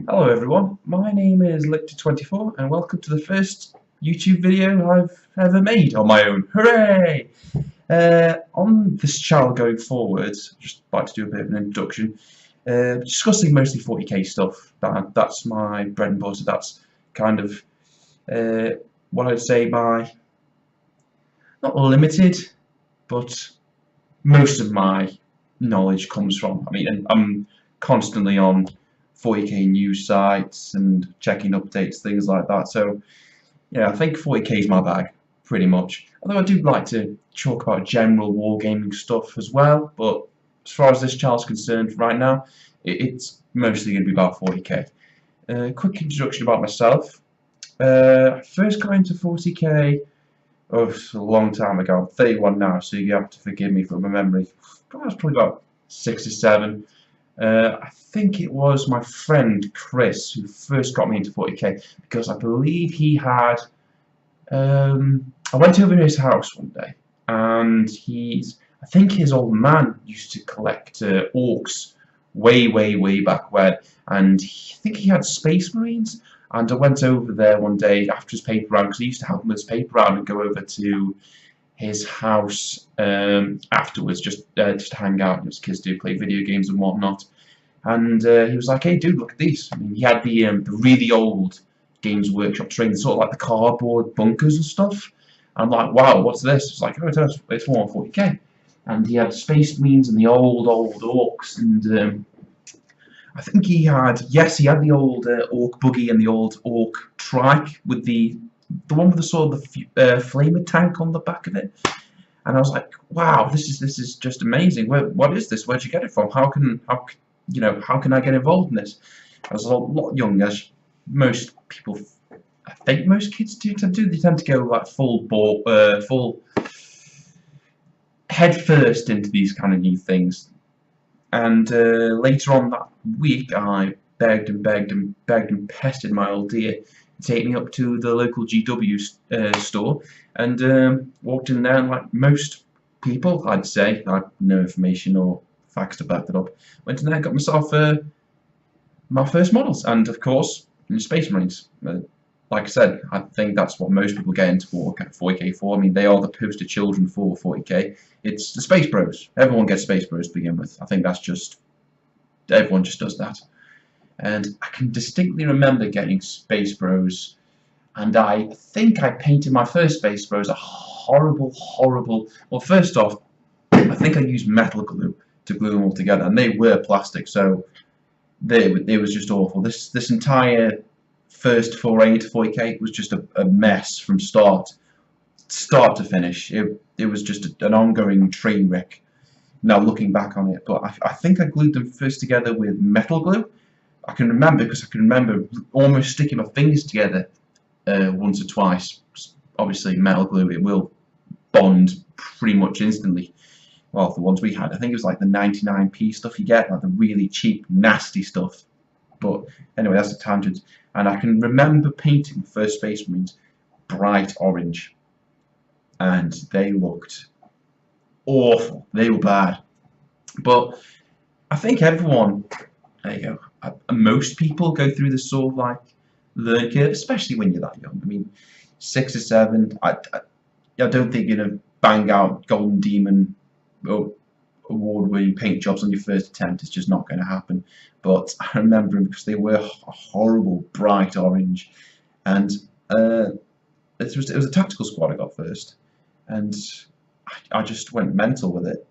Hello everyone, my name is Lictor24 and welcome to the first YouTube video I've ever made on my own. Hooray! On this channel going forward, just like to do a bit of an introduction, discussing mostly 40k stuff. That's my bread and butter. That's kind of what I'd say my, not limited, but most of my knowledge comes from. I mean, I'm constantly on 40k news sites and checking updates, things like that. So, yeah, I think 40k is my bag, pretty much. Although I do like to talk about general wargaming stuff as well, but as far as this channel's concerned right now, it's mostly going to be about 40k. Quick introduction about myself. I first got into 40k a long time ago. I'm 31 now, so you have to forgive me for my memory. I was probably about 6 or 7. I think it was my friend Chris who first got me into 40k because I believe he had. I went over to his house one day, and I think his old man used to collect orcs way back when, and I think he had Space Marines. And I went over there one day after his paper round because he used to help him with his paper round and go over to his house afterwards just to hang out. His kids do play video games and whatnot, and he was like, "Hey, dude, look at these." I mean, he had the really old Games Workshop train, sort of like the cardboard bunkers and stuff. I'm like, "Wow, what's this?" It's like, "Oh, it's 140k," and he had Space Marines and the old orcs, and I think he had the old orc buggy and the old orc trike with the one with the sort of the flamer tank on the back of it. And I was like, wow, this is just amazing. What is this? Where'd you get it from? How can I get involved in this? I was a lot young, as most people, I think most kids do tend to. They tend to go like full head first into these kind of new things. And later on that week, I begged and pestered my old dear to take me up to the local GW store, and walked in there, and like most people, I'd say, I had no information or facts to back that up, went in there and got myself my first models, and of course, Space Marines. Like I said, I think that's what most people get into 40k for. I mean, they are the poster children for 40k. It's the Space Bros. Everyone gets Space Bros to begin with. I think that's just, everyone just does that. And I can distinctly remember getting Space Bros, and I think I painted my first Space Bros a horrible, well, first off, I think I used metal glue to glue them all together, and they were plastic, so they was just awful. This entire first foray into 40k was just a mess from start to finish. It was just an ongoing train wreck now looking back on it, but I think I glued them first together with metal glue. I can remember because I can remember almost sticking my fingers together once or twice. Obviously metal glue, it will bond pretty much instantly. Well, the ones we had, I think it was like the 99p stuff you get, like the really cheap nasty stuff. But anyway, that's a tangent. And I can remember painting the first Space Marines bright orange, and they looked awful. They were bad. But I think everyone, there you go, most people go through this sort of like learn curve, especially when you're that young. I mean, 6 or 7, I don't think you're gonna bang out Golden Demon award-winning paint jobs on your first attempt. It's just not going to happen. But I remember them because they were a horrible bright orange, and it was a tactical squad I got first, and I just went mental with it.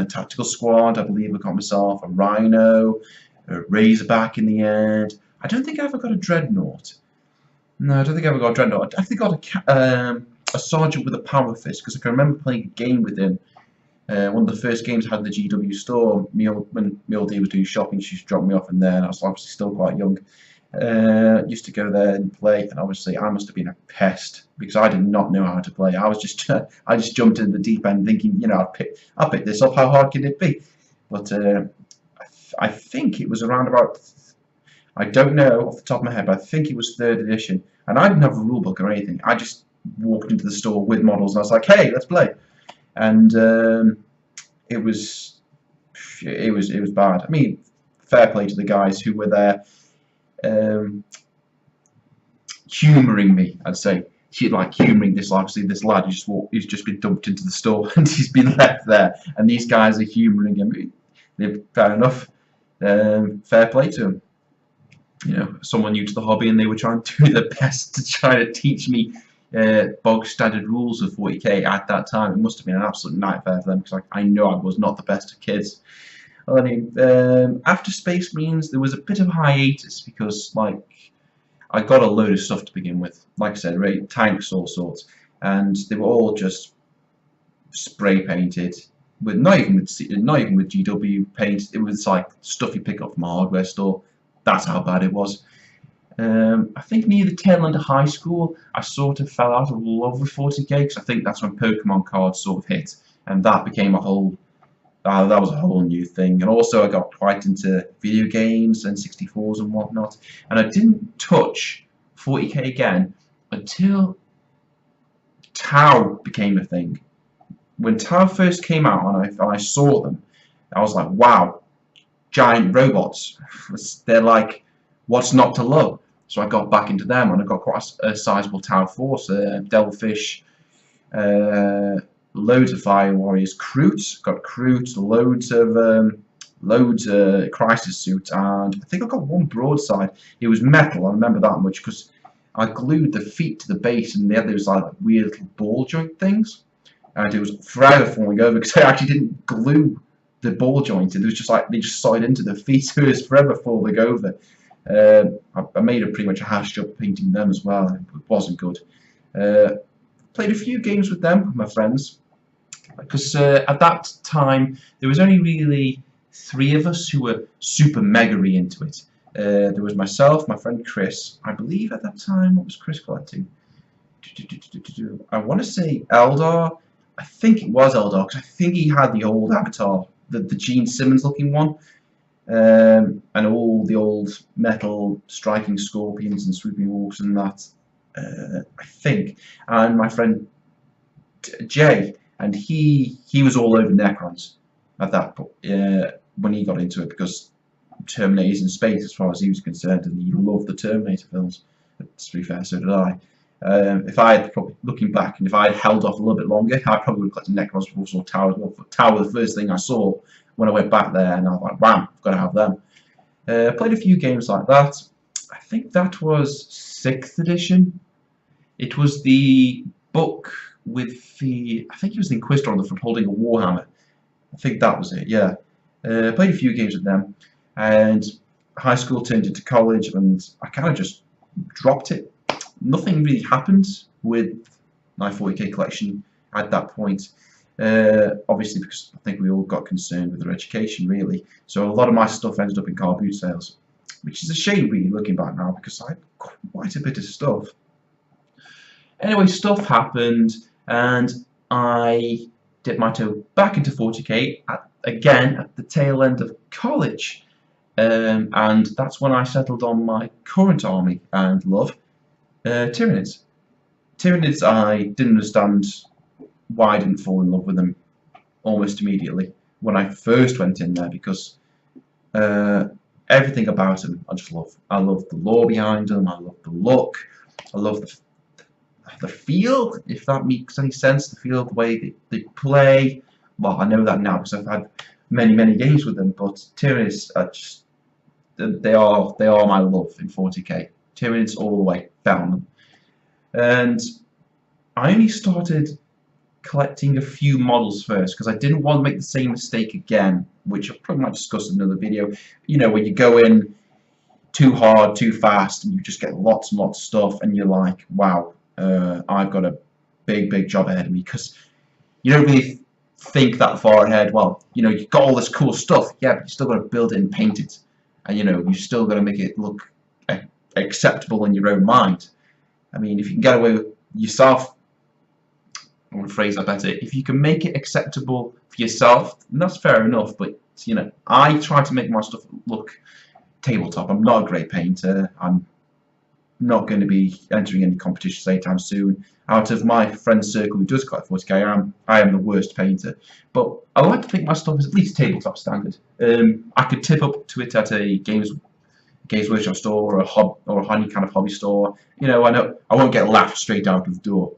Tactical squad, I believe I got myself a Rhino, a Razorback in the end. I don't think I ever got a Dreadnought. No, I don't think I ever got a Dreadnought. I think I got a Sergeant with a Power Fist, because I can remember playing a game with him. One of the first games I had in the GW store, when my old lady was doing shopping, she used to drop me off in there, and I was obviously still quite young. Used to go there and play, and obviously I must have been a pest because I did not know how to play. I was just I just jumped in the deep end thinking, I'll pick this up. How hard can it be? But I think it was around about, I don't know off the top of my head, but I think it was 3rd edition, and I didn't have a rule book or anything. I just walked into the store with models, and I was like, hey, let's play. And it was bad. I mean, fair play to the guys who were there. humouring me, I'd say. Like humouring this, obviously, this lad who's just been dumped into the store and he's been left there, and these guys are humouring him. Fair enough. Fair play to him. You know, someone new to the hobby, and they were trying to do their best to try to teach me bog standard rules of 40k at that time. It must have been an absolute nightmare for them, because I know I was not the best of kids. Well, anyway, after Space Marines, there was a bit of a hiatus because, like, I got a load of stuff to begin with. Like I said, right, tanks, all sorts, and they were all just spray painted. But not even with GW paint. It was like stuff you pick up from a hardware store. That's how bad it was. I think near the tail end of high school, I sort of fell out of love with 40k, because I think that's when Pokemon cards sort of hit, and that became a whole. That was a whole new thing. And also I got quite into video games and 64s and whatnot, and I didn't touch 40k again until Tau became a thing. When Tau first came out and I saw them, I was like, wow, giant robots. They're like, what's not to love? So I got back into them, and I got quite a sizable Tau force, Devilfish, loads of Fire Warriors, got Kroot, loads of Crisis suits, and I think I got one broadside. It was metal, I remember that much, because I glued the feet to the base, and they had those like weird little ball joint things, and it was forever falling over because I actually didn't glue the ball joint. It was just like they just slid into the feet, so it was forever falling over. I made pretty much a hash job painting them as well. It wasn't good. Played a few games with them, with my friends, because at that time there was only really 3 of us who were super mega-y into it. There was myself, my friend Chris. I believe at that time, what was Chris collecting? I want to say Eldar. I think it was Eldar, because I think he had the old Avatar, the Gene Simmons looking one, and all the old metal striking scorpions and swooping orcs and that, I think. And my friend Jay, and he was all over Necrons at that point, when he got into it, because Terminator's in space as far as he was concerned, and he loved the Terminator films. To be fair, so did I. If I had, probably looking back, and if I had held off a little bit longer, I probably would have collected Necrons before I saw Tower as well. Tower was the first thing I saw when I went back there, and I was like, wow, I've got to have them. Played a few games like that. I think that was 6th edition. It was the book with the, I think it was the Inquisitor on the front holding a Warhammer. I think that was it, yeah. Played a few games with them, and high school turned into college, and I kind of just dropped it. Nothing really happened with my 40k collection at that point. Obviously, because I think we all got concerned with our education, really. So a lot of my stuff ended up in car boot sales, which is a shame, really, looking back now, because I had quite a bit of stuff. Anyway, stuff happened, and I dipped my toe back into 40k again at the tail end of college, and that's when I settled on my current army and love, Tyranids. Tyranids, I didn't understand why I didn't fall in love with them almost immediately when I first went in there, because everything about them I just love. I love the lore behind them, I love the look, I love the feel, if that makes any sense, the feel, the way they play. Well, I know that now because I've had many games with them, but Tyranids are just, they are my love in 40k. Tyranids all the way, found them. And I only started collecting a few models first because I didn't want to make the same mistake again, which I probably might discuss in another video. You know, when you go in too hard, too fast, and you just get lots and lots of stuff, and you're like, wow, I've got a big job ahead of me, because you don't really think that far ahead. Well, you know, you've got all this cool stuff, yeah, but you still got to build it and paint it, and you know, you still got to make it look acceptable in your own mind. I mean, if you can get away with yourself, I would phrase that better, if you can make it acceptable for yourself, then that's fair enough. But you know, I try to make my stuff look tabletop. I'm not a great painter. I'm not going to be entering any competitions anytime soon. Out of my friend circle who does collect 40k, I am the worst painter. But I like to think my stuff is at least tabletop standard. I could tip up to it at a Games Games Workshop store or any kind of hobby store. You know I won't get laughed straight out of the door.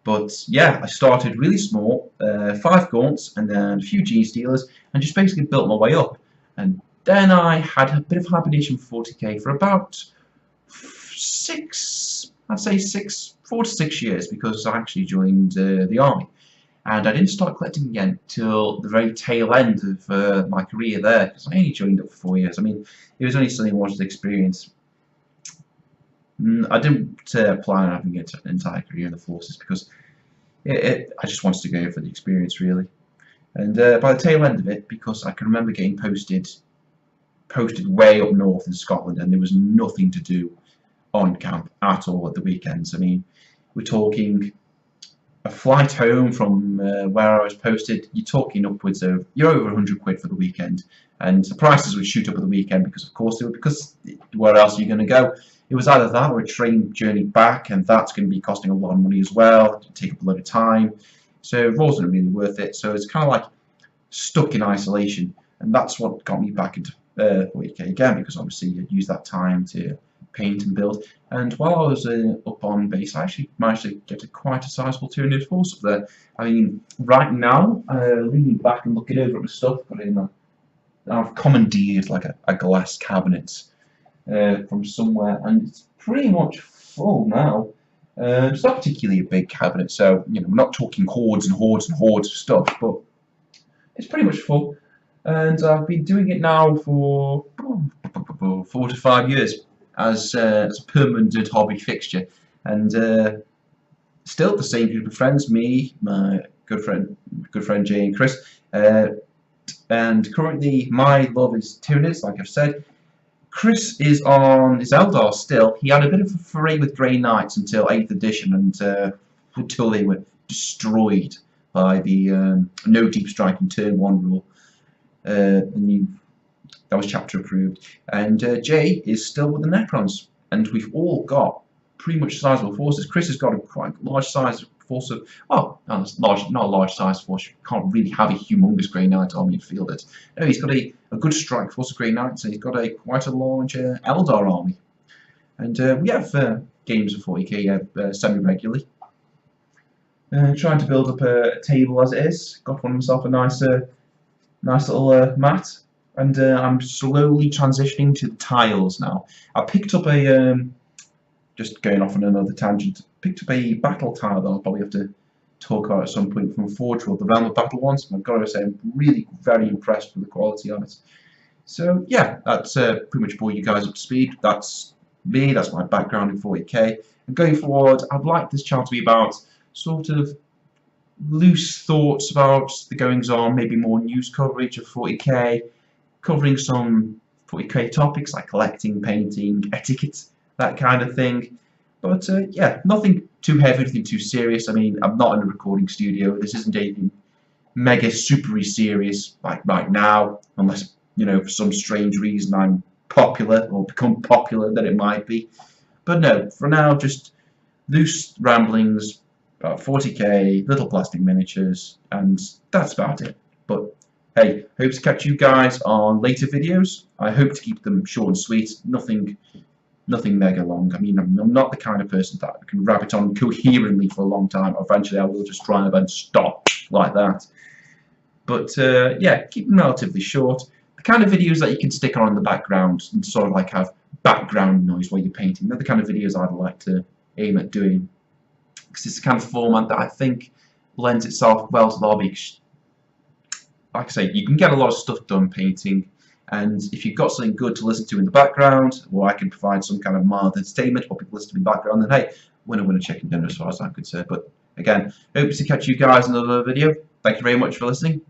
But yeah, I started really small, 5 gaunts and then a few Genestealers, and just basically built my way up. And then I had a bit of hibernation for 40k for about 4 to 6 years, because I actually joined the army. And I didn't start collecting again till the very tail end of my career there, because I only joined up for 4 years. I mean, it was only something I wanted to experience. I didn't plan on having an entire career in the forces, because I just wanted to go for the experience, really. And by the tail end of it, because I can remember getting posted way up north in Scotland, and there was nothing to do on camp at all at the weekends. I mean, we're talking a flight home from where I was posted, you're talking upwards of, you're over 100 quid for the weekend, and the prices would shoot up at the weekend, because of course they would, because where else are you going to go? It was either that or a train journey back, and that's going to be costing a lot of money as well, to take up a lot of time, so it wasn't really worth it. So it's kind of like stuck in isolation, and that's what got me back into 40k again, because obviously I used that time to paint and build. And while I was up on base, I actually managed to get quite a sizable 200 force up there. I mean, right now, leaning back and looking over at my stuff, I've commandeered like a glass cabinet from somewhere, and it's pretty much full now. It's not particularly a big cabinet, so you know, we're not talking hordes and hordes and hordes of stuff, but it's pretty much full. And I've been doing it now for 4 to 5 years as a permanent hobby fixture, and still the same group of friends, me, my good friend Jay and Chris, and currently my love is Tyranids, like I've said. Chris is on his Eldar still. He had a bit of a foray with Grey Knights until 8th edition, and until they were destroyed by the no deep strike in turn 1 rule. That was chapter approved. And Jay is still with the Necrons, and we've all got pretty much sizable forces. Chris has got a quite large size force of, oh, not a large size force. You can't really have a humongous Grey Knight army and field it. No, he's got a good strike force of Grey Knights, and he's got quite a large Eldar army. And we have games of 40k semi-regularly. Trying to build up a table as it is. Got one myself a nice little mat, and I'm slowly transitioning to the tiles now. I picked up a just going off on another tangent. Picked up a battle tile that I'll probably have to talk about at some point from Forge World, the Realm of Battle ones. And I've got to say, I'm really very impressed with the quality of it. So yeah, that's pretty much brought you guys up to speed. That's me. That's my background in 40k. And going forward, I'd like this channel to be about sort of loose thoughts about the goings on, maybe more news coverage of 40k, covering some 40k topics like collecting, painting, etiquette, that kind of thing. But yeah, nothing too heavy, nothing too serious. I mean, I'm not in a recording studio. This isn't anything mega supery serious like right now, unless, you know, for some strange reason I'm popular or become popular, then it might be. But no, for now, just loose ramblings about 40k, little plastic miniatures, and that's about it. But hey, hope to catch you guys on later videos. I hope to keep them short and sweet, nothing mega long. I mean, I'm not the kind of person that can rabbit on coherently for a long time. Eventually I will just try and stop like that. But yeah, keep them relatively short. The kind of videos that you can stick on in the background and sort of like have background noise while you're painting. They're the kind of videos I'd like to aim at doing, because it's the kind of format that I think lends itself well to the hobby. Like I say, you can get a lot of stuff done painting, and if you've got something good to listen to in the background, or I can provide some kind of mild entertainment while people listen to in the background, then hey, winner chicken dinner as far as I'm concerned. But again, hope to catch you guys in another video. Thank you very much for listening.